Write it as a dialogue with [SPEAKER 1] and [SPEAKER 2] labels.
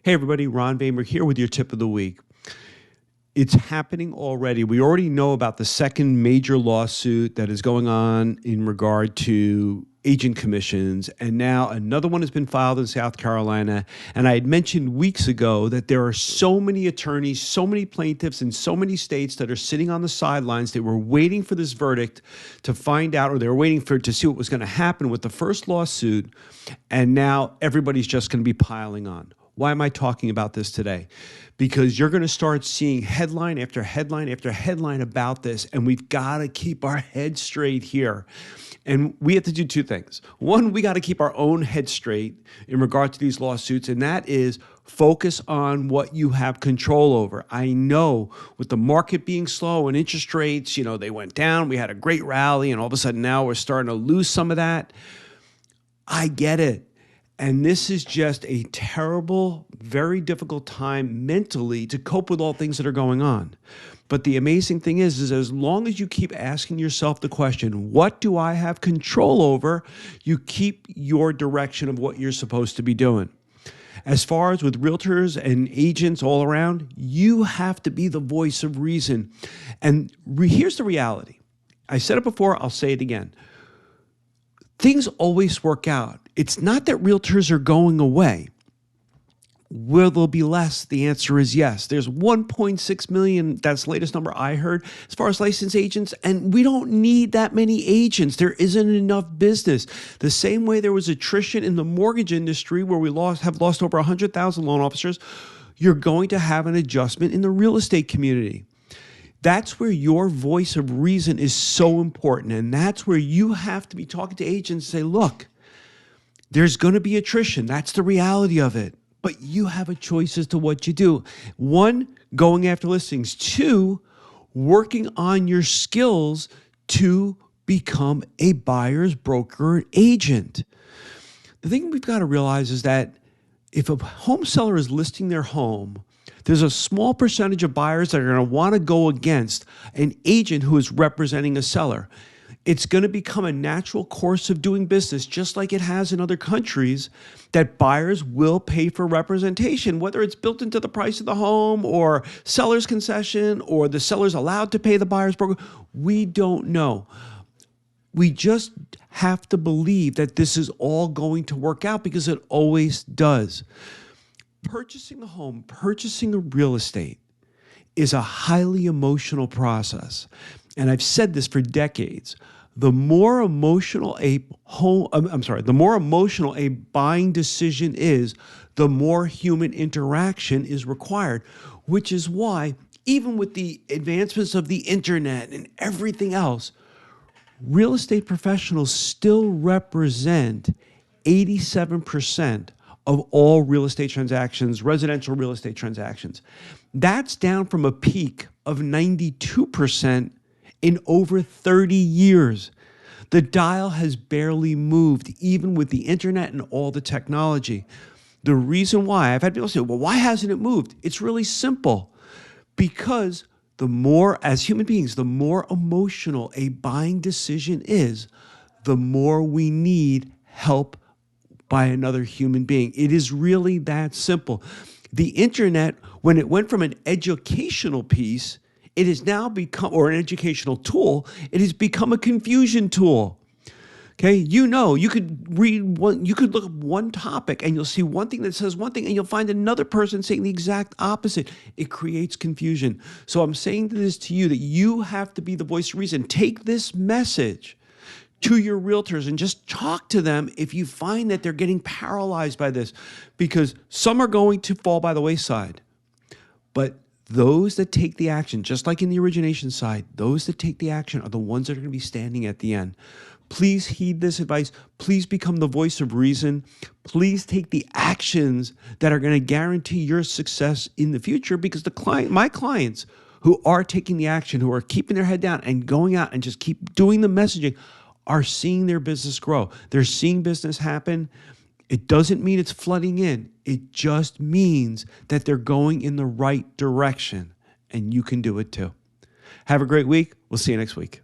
[SPEAKER 1] Hey everybody, Ron Bamer here with your tip of the week. It's happening already. We already know about the second major lawsuit that is going on in regard to agent commissions, and now another one has been filed in South Carolina. And I had mentioned weeks ago that there are so many attorneys, so many plaintiffs in so many states that are sitting on the sidelines. They were waiting for this verdict to find out, or they were waiting to see what was going to happen with the first lawsuit, and now everybody's just going to be piling on. Why am I talking about this today? Because you're going to start seeing headline after headline after headline about this, and we've got to keep our head straight here. And we have to do two things. One, we got to keep our own head straight in regard to these lawsuits, and that is focus on what you have control over. I know with the market being slow and interest rates, they went down. We had a great rally, and all of a sudden now we're starting to lose some of that. I get it. And this is just a terrible, very difficult time mentally to cope with all things that are going on. But the amazing thing is as long as you keep asking yourself the question, what do I have control over? You keep your direction of what you're supposed to be doing. As far as with realtors and agents all around, you have to be the voice of reason. And here's the reality. I said it before, I'll say it again. Things always work out. It's not that realtors are going away. Will there be less? The answer is yes. There's 1.6 million, that's the latest number I heard, as far as licensed agents, and we don't need that many agents. There isn't enough business. The same way there was attrition in the mortgage industry where we have lost over 100,000 loan officers, you're going to have an adjustment in the real estate community. That's where your voice of reason is so important, and that's where you have to be talking to agents and say, look, there's going to be attrition. That's the reality of it. But you have a choice as to what you do. One, going after listings. Two, working on your skills to become a buyer's broker or agent. The thing we've got to realize is that if a home seller is listing their home, there's a small percentage of buyers that are going to want to go against an agent who is representing a seller. It's going to become a natural course of doing business, just like it has in other countries, that buyers will pay for representation, whether it's built into the price of the home or seller's concession or the seller's allowed to pay the buyer's broker. We don't know. We just have to believe that this is all going to work out because it always does. Purchasing a home, purchasing a real estate is a highly emotional process. And I've said this for decades. The more emotional a buying decision is, the more human interaction is required, which is why even with the advancements of the internet and everything else, real estate professionals still represent 87% of all real estate transactions, residential real estate transactions. That's down from a peak of 92% in over 30 years. The dial has barely moved, even with the internet and all the technology. The reason why, I've had people say, well, why hasn't it moved? It's really simple. Because the more, as human beings, the more emotional a buying decision is, the more we need help by another human being. It is really that simple. The internet, when it went from an educational piece, it has now become, or an educational tool, it has become a confusion tool. Okay, you could read one, you could look at one topic and you'll see one thing that says one thing and you'll find another person saying the exact opposite. It creates confusion. So I'm saying this to you that you have to be the voice of reason. Take this message to your realtors and just talk to them if you find that they're getting paralyzed by this, because some are going to fall by the wayside. But those that take the action, just like in the origination side, those that take the action are the ones that are going to be standing at the end. Please heed this advice. Please become the voice of reason. Please take the actions that are going to guarantee your success in the future, because my clients who are taking the action, who are keeping their head down and going out and just keep doing the messaging, are seeing their business grow. They're seeing business happen. It doesn't mean it's flooding in. It just means that they're going in the right direction, and you can do it too. Have a great week. We'll see you next week.